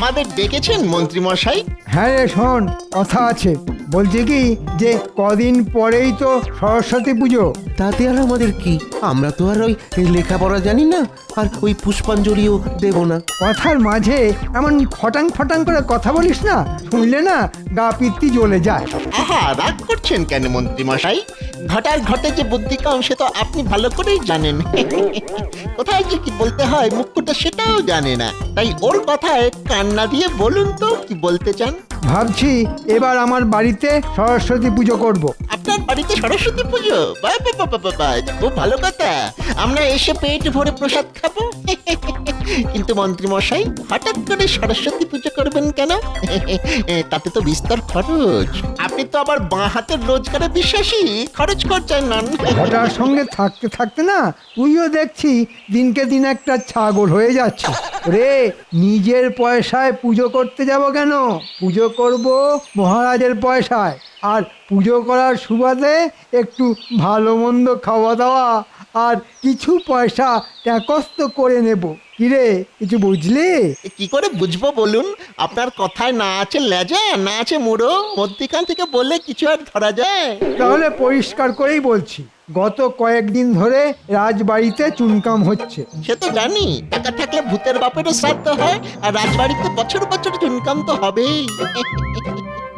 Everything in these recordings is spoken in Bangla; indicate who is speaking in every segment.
Speaker 1: আমাদের ডেকেছেন মন্ত্রী মশাই?
Speaker 2: হ্যাঁ রে শোন, কথা আছে। বলছি কি যে কদিন পরেই তো সরস্বতী পুজো।
Speaker 3: তাতে আর আমাদের কি? আমরা তো আর ওই লেখাপড়া জানি না, আর ওই পুষ্পাঞ্জলিও দেব না।
Speaker 2: কথার মাঝে এমন ফটাং ফটাং করে কথা বলিস না, শুনলে না গা পিত্তি জ্বলে যায়।
Speaker 1: আহা, রাগ করছেন কেন মন্ত্রী মশাই? ঘটার ঘটে যে বুদ্ধি কম সে তো আপনি ভালো করেই জানেন। কোথায় যে কি বলতে হয় মুখ্যটা সেটাও জানে না, তাই ওর কথায় কান্না দিয়ে বলুন তো কি বলতে চান।
Speaker 2: ভাবছি এবার আমার বাড়িতে সরস্বতী পুজো করব।
Speaker 1: আপনার বাড়িতে সরস্বতী পুজো? বাহ বাহ বাহ বাহ বাহ, এটা খুব ভালো কথা। আমরা এসে পেট ভরে প্রসাদ খাবো। কিন্তু মন্ত্রী মশাই, হঠাৎ করে সরস্বতী পুজো করবেন কেন? তাতে তো বিস্তর খরচ। আপনি তো আবার বাঁ হাতের রোজগারে বিশ্বাসী, খরচ করছেন না।
Speaker 2: ঘটার সঙ্গে থাকতে থাকতে না তুইও দেখছি দিনকে দিন একটা ছাগল হয়ে যাচ্ছে রে। নিজের পয়সায় পুজো করতে যাব কেন? পুজো করব মহারাজের পয়সায়, আর পুজো করার সুবাদে একটু ভালো মন্দ খাওয়া দাওয়া আর কিছু পয়সা ট্যাকস্ত করে নেব। কিরে, কিছু বুঝলি?
Speaker 1: কি করে বুঝবো বলুন? আপনার কথায় না আছে লেজা, না আছে মুড়ো, মধ্যিখান থেকে বললে কিছু আর ধরা যায়?
Speaker 2: তাহলে পরিষ্কার করেই বলছি, গত কয়েকদিন ধরে রাজবাড়িতে চুনকাম হচ্ছে।
Speaker 1: সে তো জানি, টাকা থাকলে ভূতের বাপেরও শ্রাদ্ধ হয়, আর রাজবাড়িতে বছর বছর চুনকাম তো হবেই।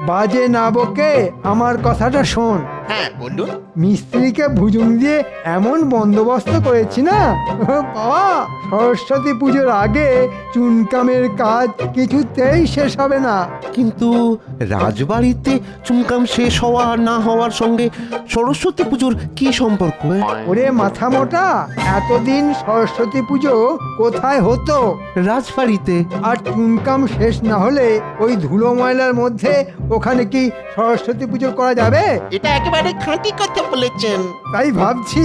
Speaker 2: বাজে না বকে আমার কথাটা শোন।
Speaker 1: হ্যাঁ বলুন।
Speaker 2: মিস্ত্রিকে ভুজুং দিয়ে এমন বন্দোবস্ত করেছি না বাবা, সরস্বতী পুজোর আগে চুনকামের কাজ কিছুতেই শেষ হবে না।
Speaker 3: কিন্তু রাজবাড়িতে চুমকাম শেষ হওয়া আর না হওয়ার সঙ্গে সরস্বতী পুজোর কি সম্পর্ক?
Speaker 2: ওরে মাথা মোটা, এতদিন সরস্বতী পুজো কোথায় হতো?
Speaker 3: রাজবাড়িতে।
Speaker 2: আর চুনকাম শেষ না হলে ওই ধুলো ময়লার মধ্যে ওখানে কি সরস্বতী পুজো করা যাবে?
Speaker 1: এটা একেবারে খাঁটি কথা বলেছেন।
Speaker 2: তাই ভাবছি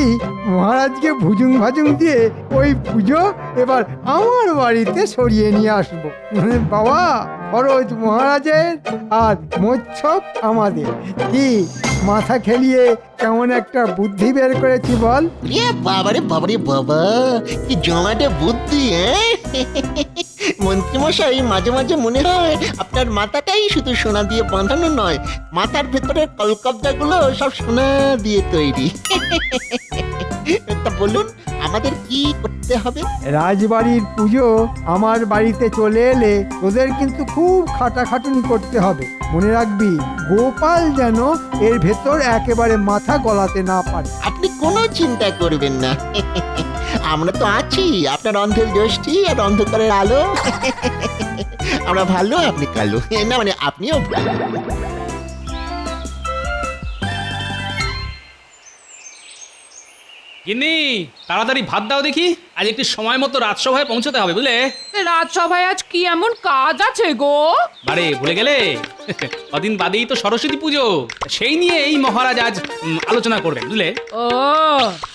Speaker 2: মহারাজকে ভুজুং ভাজুং দিয়ে ওই পুজো এবার আমার বাড়িতে সরিয়ে নিয়ে আসবো। বাবা, খরচ মহারাজের আর মোচ্ছব আমাদের। কি মাথা খেলিয়ে কেমন একটা বুদ্ধি বের করেছি বল?
Speaker 1: রে বাবারে বাবারে বাবা, কি জমাটে বুদ্ধি! মন্ত্রী মশাই, মাঝে মাঝে মনে হয় আপনার মাথাটাই শুধু সোনা দিয়ে বাঁধানো নয়, মাথার ভেতরের কলকবজাগুলো সব সোনা দিয়ে তৈরি। তা বলুন, আমাদের কি করতে হবে?
Speaker 2: রাজবাড়ির পুজো আমার বাড়িতে চলে এলে ওদের কিন্তু খুব খাটাখাটুনি করতে হবে। মনে রাখবি, গোপাল যেন এর ভেতর একেবারে মাথা গলাতে না পারে।
Speaker 1: আপনি কোনো চিন্তা করবেন না, আমরা তো আছি, আপনার অন্ধের জ্যোষ্ঠী আর অন্ধকারের আলো। আমরা ভালো, আপনি কালো, না মানে আপনিও ভালো।
Speaker 4: গিন্নি, তাড়াতাড়ি ভাত দাও দেখি, আজ একটু সময় মতো রাজসভায় পৌঁছতে হবে বুঝলে।
Speaker 5: রাজসভায় আজ কি এমন কাজ আছে গো?
Speaker 4: বারে ভুলে গেলে? কদিন বাদেই তো সরস্বতী পুজো, সেই নিয়ে এই মহারাজ আজ আলোচনা করবেন বুঝলে।
Speaker 5: ও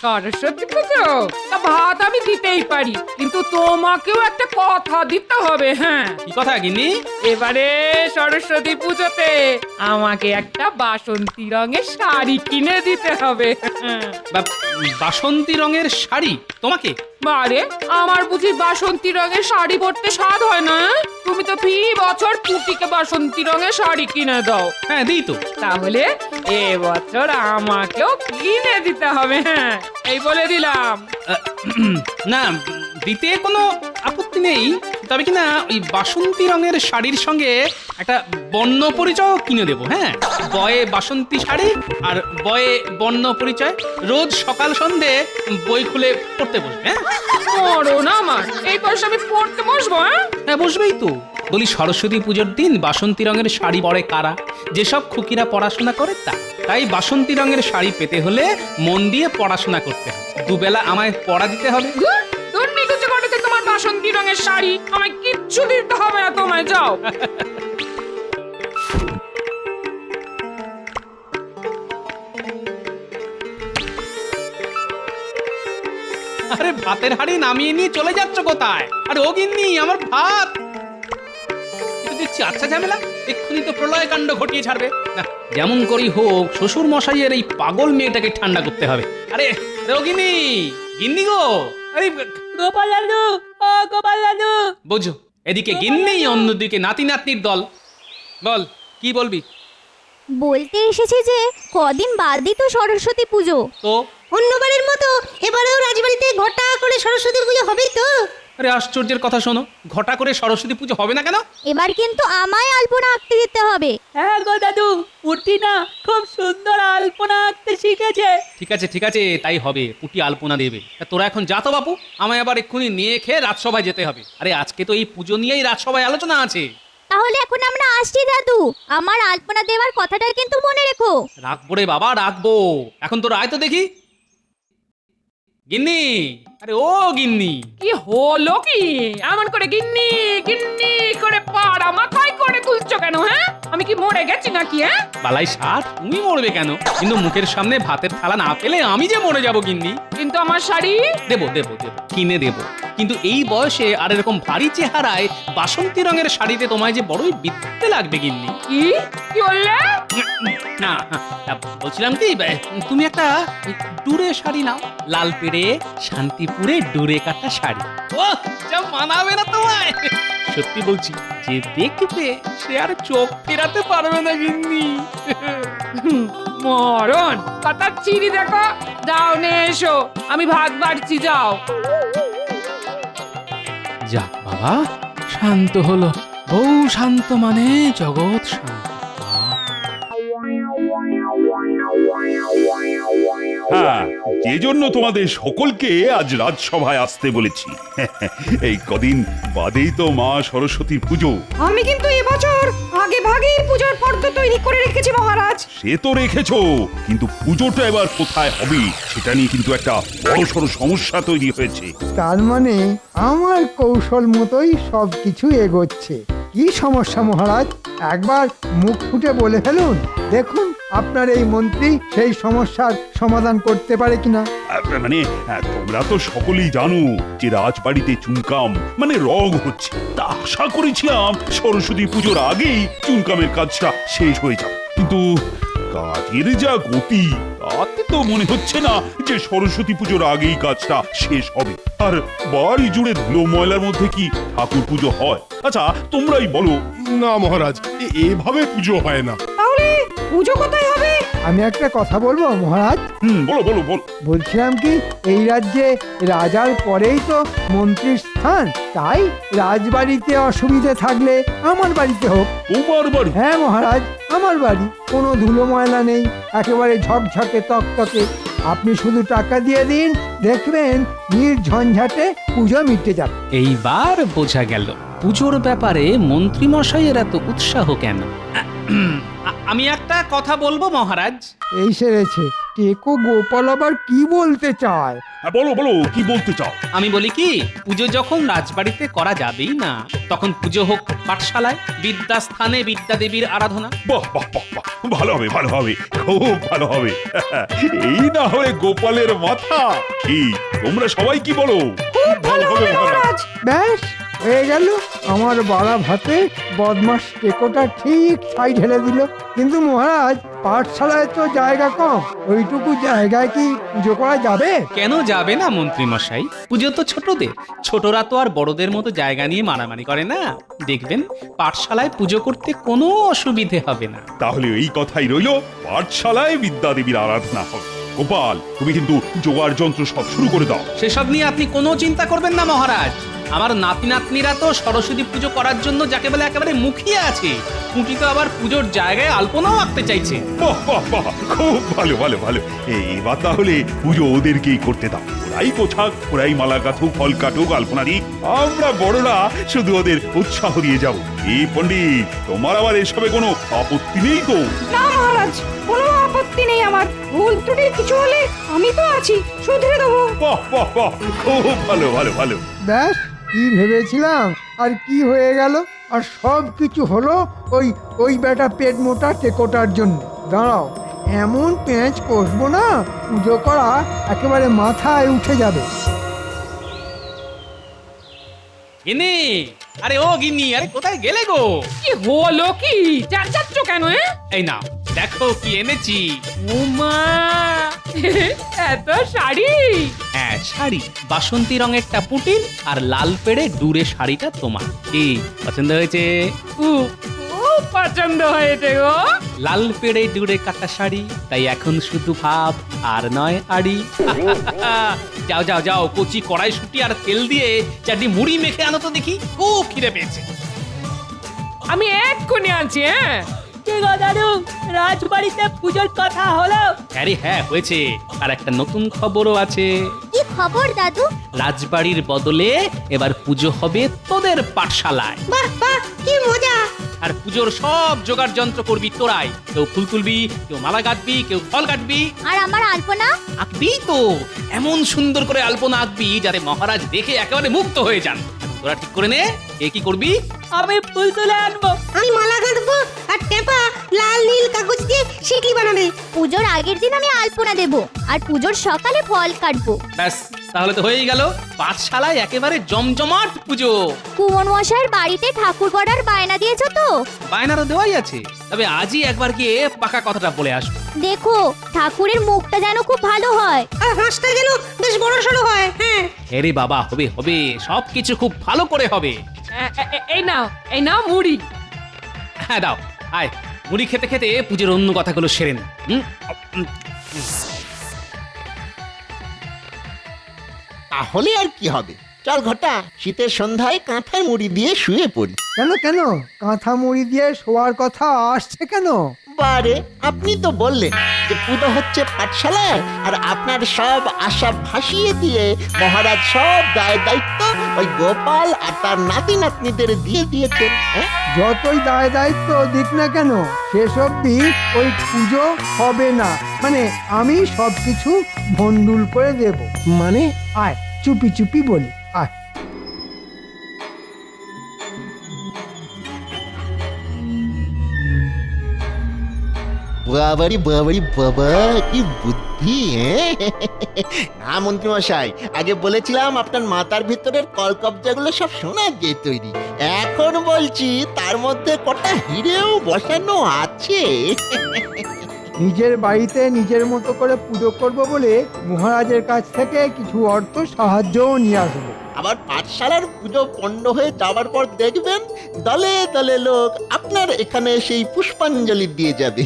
Speaker 5: সরস্বতী পুজো, তা ভাত আমি দিতেই পারি, কিন্তু তোমাকেও একটা কথা দিতে হবে। হ্যাঁ,
Speaker 4: কি কথা গিন্নি?
Speaker 5: এবারে সরস্বতী পুজোতে আমাকে একটা বাসন্তী রঙের শাড়ি কিনে দিতে হবে।
Speaker 4: বাসন্তী রঙের শাড়ি তোমাকে?
Speaker 5: বারে, আমার বুঝি বাসন্তী রঙের শাড়ি পরতে স্বাদ হয় না? তুমি তো ফি বছর পুটিকে বাসন্তী রঙের শাড়ি কিনে দাও।
Speaker 4: হ্যাঁ দিই তো।
Speaker 5: তাহলে এবছর আমাকেও কিনে দিতে হবে। হ্যাঁ, এই বলে দিলাম।
Speaker 4: না, দিতে কোনো আপত্তি নেই, তবে কি না ওই বাসন্তী রঙের শাড়ির সঙ্গে একটা বর্ণ পরিচয় কিনে দেবো। হ্যাঁ, বয়ে বাসন্তী শাড়ি আর বয়ে বর্ণ পরিচয়, রোজ সকাল সন্ধে বই খুলে পড়তে বসবে। হ্যাঁ,
Speaker 5: পড়ো না আমার, এই পয়সা আমি পড়তে বসবো?
Speaker 4: হ্যাঁ বসবেই তো। বলি, সরস্বতী পুজোর দিন বাসন্তী রঙের শাড়ি পরে কারা? যেসব খুকিরা পড়াশোনা করে তা। তাই বাসন্তী রঙের শাড়ি পেতে হলে মন দিয়ে পড়াশোনা করতে হবে, দুবেলা আমায় পড়া দিতে হবে।
Speaker 5: তোমার বাসন্তী রঙের শাড়ি আমায় কিচ্ছু দিতে হবে না, তোমায় যাও।
Speaker 4: আরে ভাতের হাঁড়ি নামিয়ে নিয়ে চলে যাচ্ছ কোথায়? আরে ও গিন্নি, আমার ভাত। দেখছি আচ্ছা ঝামেলা, এক্ষুনি তো প্রলয় কাণ্ড ঘটিয়ে ছাড়বে। না, যেমন করি হোক শ্বশুর মশাইয়ের এই পাগল মেয়েটাকে ঠান্ডা করতে হবে। আরে ও গিন্নি, গিন্নি গো, আরে
Speaker 6: গোপাল দাদু, ও গোপাল দাদু।
Speaker 4: বোঝো, এদিকে গিন্নি, অন্যদিকে নাতি নাতনির দল। বল, কি বলবি?
Speaker 6: বলতে এসেছি যে কদিন বাদই তো সরস্বতী পুজো।
Speaker 4: তো
Speaker 7: অন্যবারের মতো এবারেও রাজবাড়িতে ঘটা করে সরস্বতী পুজো হবেই তো?
Speaker 4: আরে আশ্চর্যের কথা শোনো, ঘটা করে সরস্বতী পুজো হবে না কেন?
Speaker 6: এবার কিন্তু আমায় আলপনা আঁকতে দিতে হবে।
Speaker 8: হ্যাঁ গো দাদু, পুটি না খুব সুন্দর আলপনা আঁকতে শিখেছে।
Speaker 4: ঠিক আছে, তাই হবে, পুটি আলপনা দেবে। তা তোরা এখন যা তো বাপু, আমায় আবার এক্ষুনি নিয়ে খেয়ে রাজসভায় যেতে হবে। আরে আজকে তো এই পুজো নিয়েই রাজসভায় আলোচনা আছে।
Speaker 6: তাহলে এখন আমরা আসছি দাদু, আমার আলপনা দেওয়ার কথাটা কিন্তু মনে রেখো।
Speaker 4: রাখবো রে বাবা, রাখবো। এখন তোরা আয় তো দেখি। গিন্নি, আরে ও গিন্নি,
Speaker 5: কি হলো কি? এমন করে গিন্নি গিন্নি করে পাড়া মাথায় করে তুলছো কেন? হ্যাঁ, আমি কি মরে গেছি নাকি? হ্যাঁ,
Speaker 4: বালাই ষাট, তুমি মরবে কেন? কিন্তু মুখের সামনে ভাতের থালা না পেলে আমি যে মরে যাব গিন্নি।
Speaker 5: কিন্তু আমার শাড়ি
Speaker 4: দেবো, কিনে দেবো। কিন্তু এই বয়সে আর এরকম ভারী চেহারায় বাসন্তী রঙের শাড়িতে তোমায় যে বড়ই বিদ্যে লাগবে গিন্নি।
Speaker 5: কি কি বললে?
Speaker 4: না, বলছিলাম কি, তুমি একটা ডুরে শাড়ি নাও, লাল পেড়ে শান্তিপুরে ডুরে কাটা শাড়ি। ও যা মানাবে না তোমায়, সত্যি বলছি, যে দেখবে সে আর চোখ ফেরাতে পারবে না গিন্নি।
Speaker 5: মরণ কথা চিনি দেখো। যাও নে এসো, আমি ভাত বাড়ছি, যাও।
Speaker 4: যাক বাবা, শান্ত হলো। বউ শান্ত মানে জগৎ শান্ত।
Speaker 9: হ্যাঁ, যে জন্য তোমাদের সকলকে আজ রাজসভায় আসতে বলেছি। এই কদিন বাদেই তো মা সরস্বতীর পুজো।
Speaker 7: আমি কিন্তু এবছর আগে ভাগেই পুজোর ফর্দ তৈরি করে রেখেছি মহারাজ।
Speaker 9: সে তো রেখেছো, কিন্তু পুজোটা এবার কোথায় হবে সেটা নিয়ে কিন্তু একটা বড়সড় সমস্যা তৈরি হয়েছে।
Speaker 2: তার মানে আমার কৌশল মতোই সব কিছু এগোচ্ছে। কি সমস্যা মহারাজ, একবার মুখ ফুটে বলে ফেলুন, দেখুন আপনার এই মন্ত্রী সেই সমস্যার সমাধান করতে পারে কিনা।
Speaker 9: মানে তোমরা তো সকলেই জানো যে রাজবাড়িতে চুনকাম মানে রগ হচ্ছে। তা আশা করেছিলাম সরস্বতী পুজোর আগেই চুনকামের কাজটা শেষ হয়ে যাবে, কিন্তু কাজের যা গতি তাতে তো মনে হচ্ছে না যে সরস্বতী পুজোর আগেই কাজটা শেষ হবে। আর বাড়ি জুড়ে ধুলো ময়লার মধ্যে কি ঠাকুর পুজো হয়? আচ্ছা তোমরাই বলো।
Speaker 10: না মহারাজ, এভাবে পুজো হয় না।
Speaker 7: তাহলে পুজো কোথায় হবে?
Speaker 2: আমি একটা কথা বলবো মহারাজ।
Speaker 9: বলো বলো বলো।
Speaker 2: বলছিলাম কি, এই রাজ্যে রাজার পরেই তো মন্ত্রীর স্থান, তাই রাজবাড়িতে অসুবিধে থাকলে আমার বাড়িতে হোক।
Speaker 9: তোমার বাড়ি?
Speaker 2: হ্যাঁ মহারাজ, আমার বাড়ি। কোনো ধুলো ময়লা নেই, একেবারে ঝকঝকে তকতকে। আপনি শুধু টাকা দিয়ে দিন, দেখবেন নির্ঝঞ্ঝাটে পুজো মিটে যাবে।
Speaker 4: এইবার বোঝা গেল পুজোর ব্যাপারে মন্ত্রী মশাইয়ের এত উৎসাহ কেন। আমি একটা কথা বলবো মহারাজ।
Speaker 2: এই সেরেছে, টেকো গোপাল আবার কি বলতে চায়?
Speaker 9: বলো বলো, কি বলতে চাও?
Speaker 4: আমি বলি কি, পুজো যখন রাজবাড়িতে করা যাবেই না, তখন পুজো হোক পাঠশালায়, বিদ্যাস্থানে বিদ্যাদেবীর আরাধনা।
Speaker 9: বাহ বাহ বাহ বাহ, ভালো হবে ভালো হবে, খুব ভালো হবে। এই না হলে গোপালের মাথা। কি তোমরা সবাই কি বলো? ভালো হবে মহারাজ।
Speaker 2: ব্যাস হয়ে গেল, আমার বাড়া ভাতে বদমাস টেকোটা ঠিক ছাই ঢেলে দিল। কিন্তু মহারাজ, পাঠশালায় তো জায়গা কম, ওইটুকু জায়গায় কি পুজো করা যাবে?
Speaker 4: কেন যাবে না মন্ত্রী মশাই? পুজো তো ছোটদের, ছোটরা তো আর বড়দের মতো জায়গা নিয়ে মারামারি করে না। দেখবেন পাঠশালায় পুজো করতে কোনো অসুবিধে হবে না।
Speaker 9: তাহলে এই কথাই রইল, পাঠশালায় বিদ্যাদেবীর আরাধনা হবে। গোপাল, তুমি কিন্তু জোগাড় যন্ত্র সব শুরু করে দাও।
Speaker 4: সেসব নিয়ে আপনি কোনো চিন্তা করবেন না মহারাজ। আমার নাতি নাতনিরা তো সরস্বতী পুজো করার জন্য যাকে বলে একেবারে মুখিয়ে আছে। পুঁটি তো আবার পুজোর জায়গায় আলপনাও আঁকতে চাইছে।
Speaker 9: বাহ বাহ বাহ, খুব ভালো ভালো ভালো। এবার তাহলে পুজো ওদেরকেই করতে দাও। ওরাই পোছাক, ওরাই মালা গাঁথুক, ফল কাটুক, আলপনা দিক। আমরা বড়রা শুধু ওদের উৎসাহ দিয়ে যাব। এই পণ্ডিত, তোমার আবার এসবে কোনো আপত্তি নেই তো?
Speaker 7: না মহারাজ, কোনো আপত্তি নেই আমার। ভুল ত্রুটি কিছু হলে আমি তো আছি, শুধরে দেবো।
Speaker 9: বাহ বাহ বাহ, খুব ভালো ভালো ভালো।
Speaker 2: ব্যাস, কি ভেবেছিলাম আর কি হয়ে গেল। আর সব কিছু হলো ওই বেটা পেট মোটা টেকোটার জন্য। দাঁড়াও, এমন পেঁচ কষবো না, পুজো করা একেবারে মাথায় উঠে যাবে।
Speaker 4: এনে আরে ও গিন্নি, আরে কোথায় গেলে গো?
Speaker 5: কি হলো কি যাচ্ছ কেন?
Speaker 4: এই না দেখো কি এনেছি।
Speaker 5: উমা এত শাড়ি!
Speaker 4: হ্যাঁ শাড়ি, বাসন্তী রঙের পুটির আর লাল পেড়ে ডুরে শাড়িটা তোমার। কি পছন্দ হয়েছে?
Speaker 5: খুব খুব পছন্দ হয়েছে গো।
Speaker 4: লাল পেড়ে ডুরে কাটা শাড়ি, তাই এখন শুধু ভাব আর নয় আড়ি। যাও যাও যাও, কচি কড়াইশুঁটি আর তেল দিয়ে চারটি মুড়ি মেখে আনো তো দেখি, খুব খিদে পেয়েছে।
Speaker 5: আমি এক্ষুনি আনছি।
Speaker 8: কি গো দাদু, রাজবাড়িতে পুজোর কথা হলো?
Speaker 4: আরে হ্যাঁ হয়েছে, আর একটা নতুন খবরও আছে।
Speaker 6: কি খবর দাদু?
Speaker 4: রাজবাড়ির বদলে এবার পুজো হবে তোদের পাঠশালায়।
Speaker 6: বাহ বাহ, কি মজা!
Speaker 4: আর পুজোর সব জোগাড় যন্ত্র করবি তোরাই। কেউ ফুল তুলবি, কেউ মালা গাঁথবি, কেউ ফল কাটবি।
Speaker 6: আর আমার আলপনা?
Speaker 4: আঁকবি তো, এমন সুন্দর করে আলপনা আঁকবি যাতে মহারাজ দেখে একেবারে মুগ্ধ হয়ে যান। তোরা ঠিক করে নে কে কি করবি।
Speaker 8: আমি ফুল তুলে আনবো।
Speaker 7: আমি মালা গাঁথবো আর টেপা লাল নীল কাগজ দিয়ে শিকলি বানাবে।
Speaker 6: পুজোর আগের দিন আমি আলপনা দেব, আর পুজোর সকালে ফল কাটবো।
Speaker 4: ব্যাস তাহলে তো হয়েই গেল, পাঠশালায় একেবারে জমজমাট পুজো।
Speaker 6: কুমন মশাইয়ের বাড়িতে ঠাকুর গড়ার বায়না দিয়েছো তো?
Speaker 4: বায়নারও দেওয়াই আছে, তবে আজই একবার গিয়ে পাকা কথাটা বলে আসবো।
Speaker 6: দেখো ঠাকুরের মুখটা যেন খুব ভালো হয়।
Speaker 7: আর হাঁসটা যেন বেশ বড় সড়ো হয়। হ্যাঁ
Speaker 4: হেরে বাবা, হবে হবে, সবকিছু খুব ভালো করে হবে।
Speaker 5: এই নাও মুড়ি।
Speaker 4: হ্যাঁ দাও, আয় মুড়ি খেতে খেতে পুজোর অন্য কথাগুলো সেরে নে।
Speaker 1: তাহলে আর কি হবে, চল ঘটা, শীতের সন্ধ্যায় কাঁথায় মুড়ি দিয়ে শুয়ে পড়ি।
Speaker 2: কেন কেন কাঁথা মুড়ি দিয়ে শোয়ার কথা আসছে কেন?
Speaker 1: বারে, আপনি তো বললেন যে পুজো হচ্ছে পাঠশালায়, আর আপনার সব আশা ভাসিয়ে দিয়ে মহারাজ সব দায় দায়িত্ব ওই গোপাল আর তার নাতি নাতনিদের দিয়ে দিয়েছেন। হ্যাঁ,
Speaker 2: যতই দায় দায়িত্ব দিক না কেন, শেষ অবধি ওই পুজো হবে না। মানে আমি সবকিছু ভন্ডুল করে দেব।
Speaker 3: মানে
Speaker 2: আয় চুপি চুপি বলি, আয়।
Speaker 1: বাবারি বাবারি বাবা, কি বুদ্ধি! না মন্ত্রী মশাই, আগে বলেছিলাম আপনার মাথার ভিতরের কলকবজাগুলো সব সোনার দিয়ে তৈরি। এখন বলছি তার মধ্যে কটা হিরেও বসানো আছে।
Speaker 2: নিজের বাড়িতে নিজের মতো করে পুজো করব বলে মহারাজের কাছ থেকে কিছু অর্থ সাহায্যও নিয়ে আসবো।
Speaker 1: আবার পাঠশালার পুজো পণ্ড হয়ে যাওয়ার পর দেখবেন দলে দলে লোক আপনার এখানে সেই পুষ্পাঞ্জলি দিয়ে যাবে।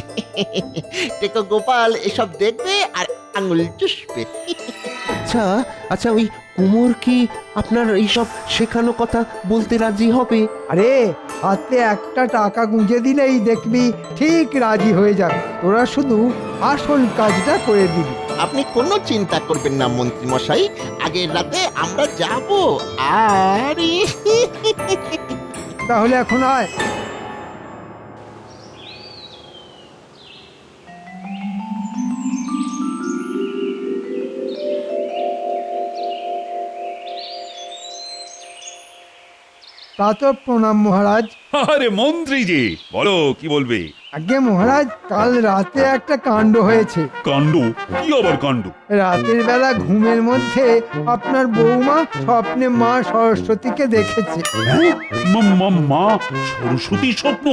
Speaker 1: টেকো গোপাল এসব দেখবে আর আঙুল চুষবে।
Speaker 3: আচ্ছা আচ্ছা, ওই কুমোর কি আপনার এইসব শেখানো কথা বলতে রাজি হবে?
Speaker 2: আরে হাতে একটা টাকা গুঁজে দিলেই দেখবি ঠিক রাজি হয়ে যাবে। তোরা শুধু আসল কাজটা করে দিবি।
Speaker 1: আপনি কোনো চিন্তা করবেন না মন্ত্রী মশাই, আগের রাতে আমরা যাব। আর
Speaker 2: তাহলে এখন আয়। তা তো প্রণাম মহারাজ।
Speaker 9: আরে মন্ত্রী যে, বলো কি বলবে?
Speaker 2: আগে মহারাজ, কাল রাতে একটা কাণ্ড হয়েছে।
Speaker 9: কাণ্ড? কি আবার কাণ্ড?
Speaker 2: রাতের বেলা ঘুমের মধ্যে আপনার বৌমা স্বপ্নে মা সরস্বতীকে দেখেছে।
Speaker 9: হ্যাঁ? মা সরস্বতীর স্বপ্ন?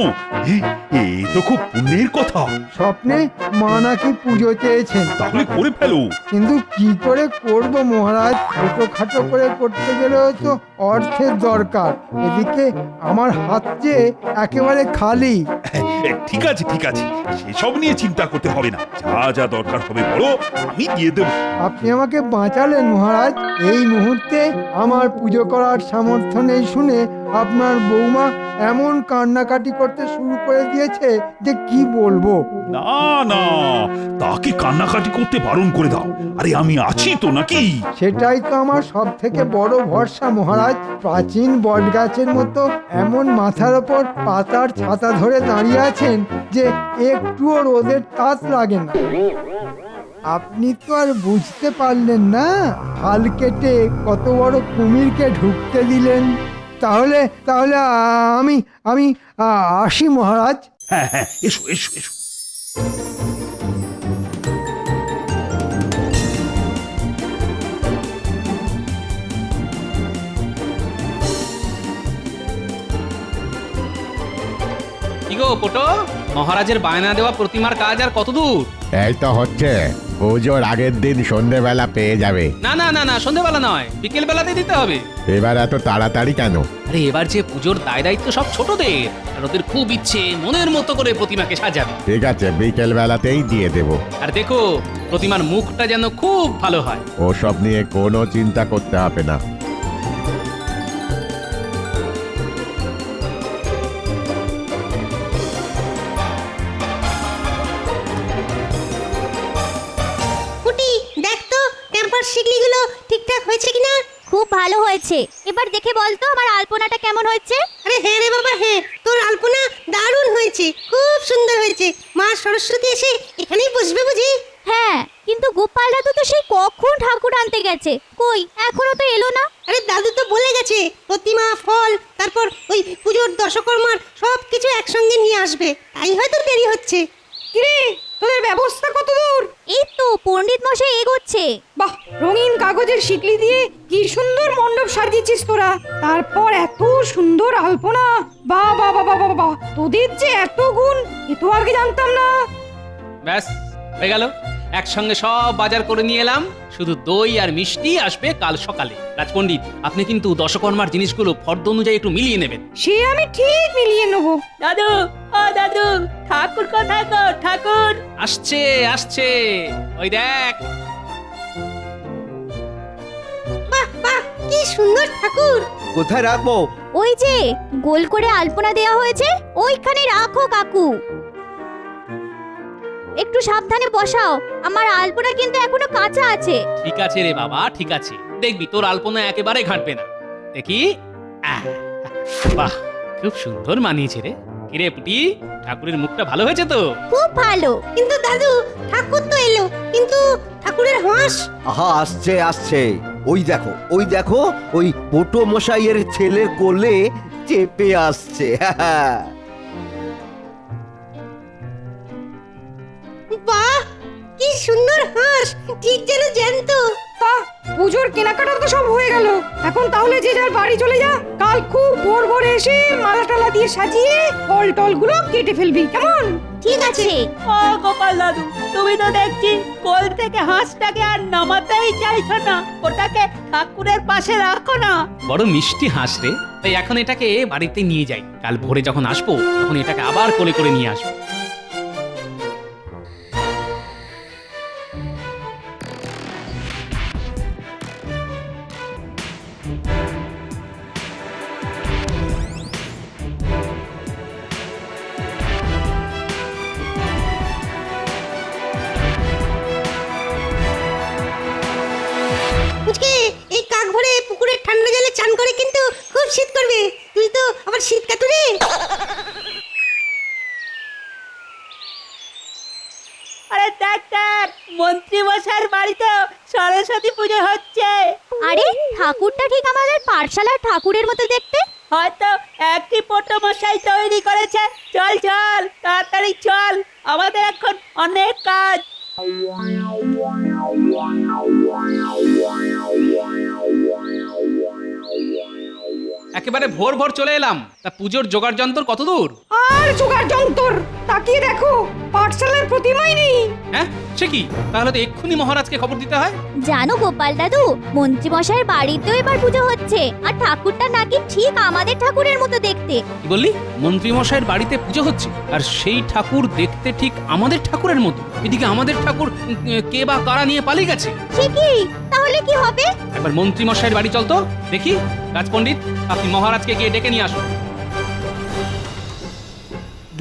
Speaker 9: এ তো খুব পুণ্যের কথা।
Speaker 2: স্বপ্নে মা নাকি পুজো চেয়েছেন।
Speaker 9: তাহলে করে ফেলো।
Speaker 2: কিন্তু কি করে করব মহারাজ? ছোটখাটো করে করতে গেলেও তো অর্থের দরকার। এদিকে আমার হাত যে একেবারে খালি।
Speaker 9: ঠিক আছে ঠিক আছে, সেসব নিয়ে চিন্তা করতে হবে না। যা যা দরকার হবে বলো, আমি দিয়ে দেবো।
Speaker 2: আপনি আমাকে বাঁচালেন মহারাজ। এই মুহূর্তে আমার পুজো করার সামর্থ্য নেই শুনে আপনার বৌমা এমন কান্নাকাটি করতে শুরু করে দিয়েছে যে কি বলবো।
Speaker 9: না না, তাকে কান্নাকাটি করতে বারণ করে দাও। আরে আমি আছি তো নাকি?
Speaker 2: সেটাই তো আমার সব থেকে বড় ভরসা মহারাজ। প্রাচীন বটগাছের মতো এমন মাথার ওপর পাতার ছাতা ধরে দাঁড়িয়ে আছেন যে একটুও রোদের তাপ লাগে না। আপনি তো আর বুঝতে পারলেন না, হাল কেটে কত বড় কুমিরকে ঢুকতে দিলেন। তাহলে তাহলে আমি আমি আসি মহারাজ।
Speaker 9: হ্যাঁ হ্যাঁ, এসো এসো এসো।
Speaker 4: গো পোটো, মহারাজের বায়না দেওয়া প্রতিমার কাজ আর কত দূর?
Speaker 11: এই তো হচ্ছে, পুজোর আগের দিন সন্ধেবেলা পেয়ে যাবে।
Speaker 4: না না না না, সন্ধেবেলা নয়, বিকেল বেলাতে দিতে হবে।
Speaker 11: এবার এত তাড়াতাড়ি কেন?
Speaker 4: আরে এবার যে পুজোর দায় দায়িত্ব সব ছোটদের, আর ওদের খুব ইচ্ছে মনের মতো করে প্রতিমাকে সাজাবে।
Speaker 11: ঠিক আছে, বিকেল বেলাতেই দিয়ে দেব।
Speaker 4: আর দেখো প্রতিমার মুখটা যেন খুব ভালো হয়।
Speaker 11: ওসব নিয়ে কোনো চিন্তা করতে হবে না।
Speaker 6: কুটি দেখ তো টেম্পার শিকলিগুলো ঠিকঠাক হয়েছে কিনা। খুব ভালো হয়েছে। এবার দেখে বল তো আমার আলপনাটা কেমন হয়েছে।
Speaker 12: আরে হ্যাঁ রে বাবা, হ্যাঁ, তোর আলপনা দারুণ হয়েছে, খুব সুন্দর হয়েছে। মা সরস্বতী এসে এখানেই বসবে বুঝি?
Speaker 6: হ্যাঁ, কিন্তু গোপাল দাদু তো সেই কখন ঠাকুর আনতে গেছে, কই এখনো তো এলো না।
Speaker 12: আরে দাদু তো বলে গেছে প্রতিমা, ফল, তারপর ওই পুজোর দশকর্মার সব কিছু একসঙ্গে নিয়ে আসবে, তাই হয়তো দেরি হচ্ছে।
Speaker 7: কিরে, তোদের ব্যবস্থা কত দূর?
Speaker 6: এই তো পণ্ডিত মশাই এগোচ্ছে।
Speaker 7: বাহ, রঙিন কাগজের শিকলি দিয়ে কি সুন্দর মণ্ডপ সাজিয়েছিস তোরা। তারপর এত সুন্দর আলপনা, বাহ বাহ বাহ বাহ বাহ, তোদের যে এত গুণ, এ তো আগে জানতাম না।
Speaker 4: ব্যাস হয়ে গেল, একসঙ্গে সব বাজার করে নিয়ে এলাম। শুধু দই আর মিষ্টি আসবে কাল সকালে। রাজপণ্ডিত, আপনি কিন্তু দশকর্মার জিনিসগুলো ফর্দ অনুযায়ী একটু মিলিয়ে নেবেন।
Speaker 7: সে আমি ঠিক মিলিয়ে নেবো।
Speaker 8: দাদু, ও দাদু, ঠাকুর কোথায় গো? ঠাকুর
Speaker 4: আসছে আসছে, ওই দেখ।
Speaker 12: বাহ বাহ, কি সুন্দর ঠাকুর।
Speaker 3: কোথায় রাখবো?
Speaker 6: ওই যে গোল করে আলপনা দেয়া হয়েছে, ওইখানে রাখো কাকু। একটু সাবধানে বসাও, আমার আলপনা কিন্তু এখনো কাঁচা আছে।
Speaker 4: ঠিক আছে রে বাবা, ঠিক আছে, দেখবি তোর আলপনা একেবারে ঘাটবে না। দেখি, বাহ, খুব সুন্দর মানিয়েছে রে। কিরে পুটি, ঠাকুরের মুখটা ভালো হয়েছে তো?
Speaker 6: খুব ভালো।
Speaker 12: কিন্তু দাদু, ঠাকুর তো এলো, কিন্তু ঠাকুরের হাঁস।
Speaker 3: আহা, আসছে আসছে, ওই দেখো ওই দেখো, ওই পোটো মশাইয়ের ছেলের কোলে চেপে আসছে।
Speaker 12: বাহ, কি সুন্দর হাঁস, ঠিক যেন জ্যান্ত।
Speaker 7: তা পুজোর কেনাকাটা তো সব হয়ে গেল, এখন তাহলে যে যার বাড়ি চলে যা। কাল খুব ভোর ভোরে এসে মালা টালা দিয়ে সাজিয়ে ফল টল গুলো কেটে ফেলবি, কেমন?
Speaker 6: ঠিক আছে।
Speaker 8: ও গোপাল দাদু, তুমি তো দেখছি কোল থেকে হাঁসটাকে আর নামাতেই চাইছো না। ওটাকে ঠাকুরের পাশে রাখো না।
Speaker 4: বড় মিষ্টি হাঁস রে, তাই এখন এটাকে বাড়িতে নিয়ে যাই। কাল ভোরে যখন আসবো তখন এটাকে আবার কোলে করে নিয়ে আসবো।
Speaker 12: বুঝকে, এই কাক ভরে পুকুরের ঠান্ডা জলে চান করে কিন্তু খুব শীত করবে। তুই তো আবার শীত কাতুরে।
Speaker 8: আরে দেখ দেখ, মন্ত্রী মশাইয়ের বাড়িতে সরস্বতী পুজো হচ্ছে।
Speaker 6: আরে ঠাকুরটা ঠিক আমাদের পাঠশালার ঠাকুরের মতো দেখতে।
Speaker 8: হয়তো একই পোটো মশাই তৈরি করেছে। চল চল, তাড়াতাড়ি চল, আমাদের এখন অনেক কাজ।
Speaker 4: একেবারে ভোর ভোর চলে এলাম। তা পুজোর জোগাড় যন্ত্র কত দূর?
Speaker 7: আর জোগাড় যন্তর, তাকিয়ে দেখো, পাঠশালার প্রতিমাই নেই।
Speaker 4: হ্যাঁ, সে কি? তাহলে তো এক্ষুনি মহারাজকে খবর দিতে হয়।
Speaker 6: জানো গোপাল দাদু, মন্ত্রী মশাইয়ের বাড়িতেও এবার পুজো হচ্ছে, আর ঠাকুরটা নাকি ঠিক আমাদের ঠাকুরের মতো দেখতে।
Speaker 4: কি বললি? মন্ত্রী মশাইয়ের বাড়িতে পুজো হচ্ছে, আর সেই ঠাকুর দেখতে ঠিক আমাদের ঠাকুরের মতো? এদিকে আমাদের ঠাকুর কে বা কারা নিয়ে পালিয়ে গেছে।
Speaker 6: সে কি? তাহলে কি হবে?
Speaker 4: একবার মন্ত্রী মশাইয়ের বাড়ি চল তো দেখি। রাজপণ্ডিত, আপনি মহারাজকে গিয়ে ডেকে নিয়ে আসুন।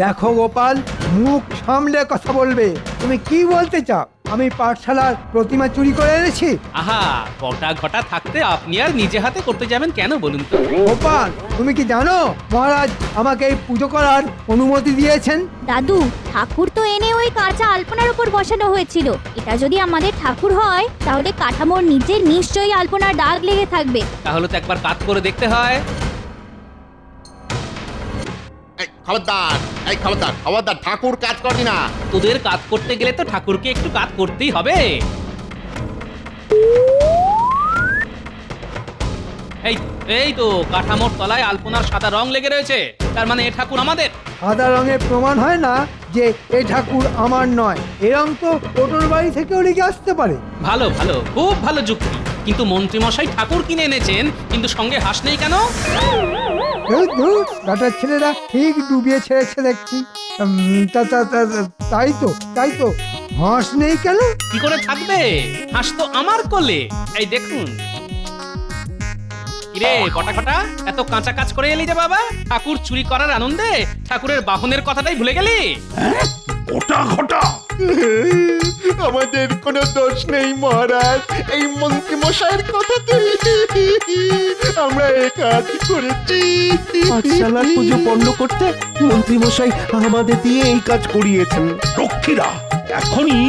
Speaker 2: দেখো গোপাল, মুখ সামলে কথা বলবে। তুমি কি বলতে চাও? আমি পাঠশালার প্রতিমা চুরি করে এনেছি?
Speaker 4: আহা, কটা ঘটা থাকতে আপনি আর নিজে হাতে করতে যাবেন কেন বলুন তো?
Speaker 2: গোপাল, তুমি কি জানো মহারাজ আমাকে এই পুজো করার অনুমতি দিয়েছেন?
Speaker 6: দাদু, ঠাকুর তো এনে ওই কাঁচা আলপনার উপর বসানো হয়েছিল। এটা যদি আমাদের ঠাকুর হয়, তাহলে কাঠামোর নিচে নিশ্চয়ই আলপনার দাগ লেগে থাকবে।
Speaker 4: তাহলে তো একবার কাজ করে দেখতে হয়।
Speaker 1: খবরদার, এই খবরদার, খবরদার, ঠাকুর কাজ করবি না।
Speaker 4: তোদের কাজ করতে গেলে তো ঠাকুরকে একটু কাজ করতেই হবে। এই এই তো কাঠামোর তলায় আলপনার সাদা রং লেগে রয়েছে। তার মানে এ ঠাকুর আমাদের।
Speaker 2: সাদা রঙের প্রমাণ হয় না যে এ ঠাকুর আমার নয়। এরম তো টোটোর বাড়ি থেকেও রেখে আসতে পারে।
Speaker 4: ভালো ভালো, খুব ভালো যুক্তি। কিন্তু মন্ত্রী মশাই ঠাকুর কিনে এনেছেন, কিন্তু সঙ্গে হাঁস নেই কেন?
Speaker 2: বেটার ছেলেরা ঠিক ডুবিয়ে ছেড়েছে দেখছি। তাই তো হাঁস নেই কেন?
Speaker 4: কি করে থাকবে? হাঁস তো আমার কোলে। এই দেখুন। কিরে কটা এত কাঁচা কাজ করে এলি যে বাবা? ঠাকুর চুরি করার আনন্দে ঠাকুরের বাহনের কথাটাই ভুলে গেলি?
Speaker 9: ঘটা ঘটা
Speaker 1: আমাদের কোনো দোষ নেই মহারাজ, এই মন্ত্রী মশাইয়ের কথাতে আমরা এই কাজ করেছি।
Speaker 3: পাঠশালার পুজো পণ্ড করতে মন্ত্রী মশাই আমাদের দিয়ে এই কাজ করিয়েছেন।
Speaker 9: রক্ষীরা এখনই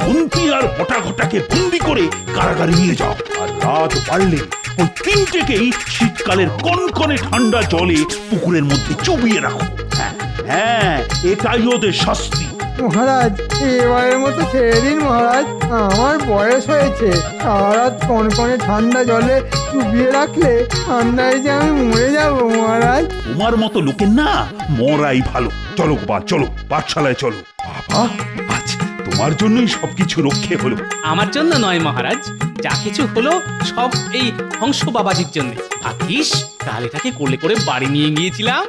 Speaker 9: মন্ত্রী আর ঘটা ঘটাকে বন্দি করে কারাগারে নিয়ে যাও। আর রাত বাড়লে ওই তিনটেকেই শীতকালের কনকনে ঠান্ডা জলে পুকুরের মধ্যে চুবিয়ে রাখো। হ্যাঁ, এটাই ওদের শাস্তি।
Speaker 2: মহারাজ এবারের মতো ছেড়ে দিন মহারাজ, আমার বয়স হয়েছে। সারা রাত কনকনে ঠান্ডা জলে চুবিয়ে রাখলে ঠান্ডায় যে আমি মরে যাব মহারাজ।
Speaker 9: তোমার মতো লোকের না মরাই ভালো। চলো গোপাল, চলো পাঠশালায় চলো। বাবা, আজ তোমার জন্যই সবকিছু রক্ষে হলো।
Speaker 4: আমার জন্য নয় মহারাজ, যা কিছু হলো সব এই হংস বাবাজির জন্য। ভাবিস কাল এটাকে কোলে করে বাড়ি নিয়ে গিয়েছিলাম।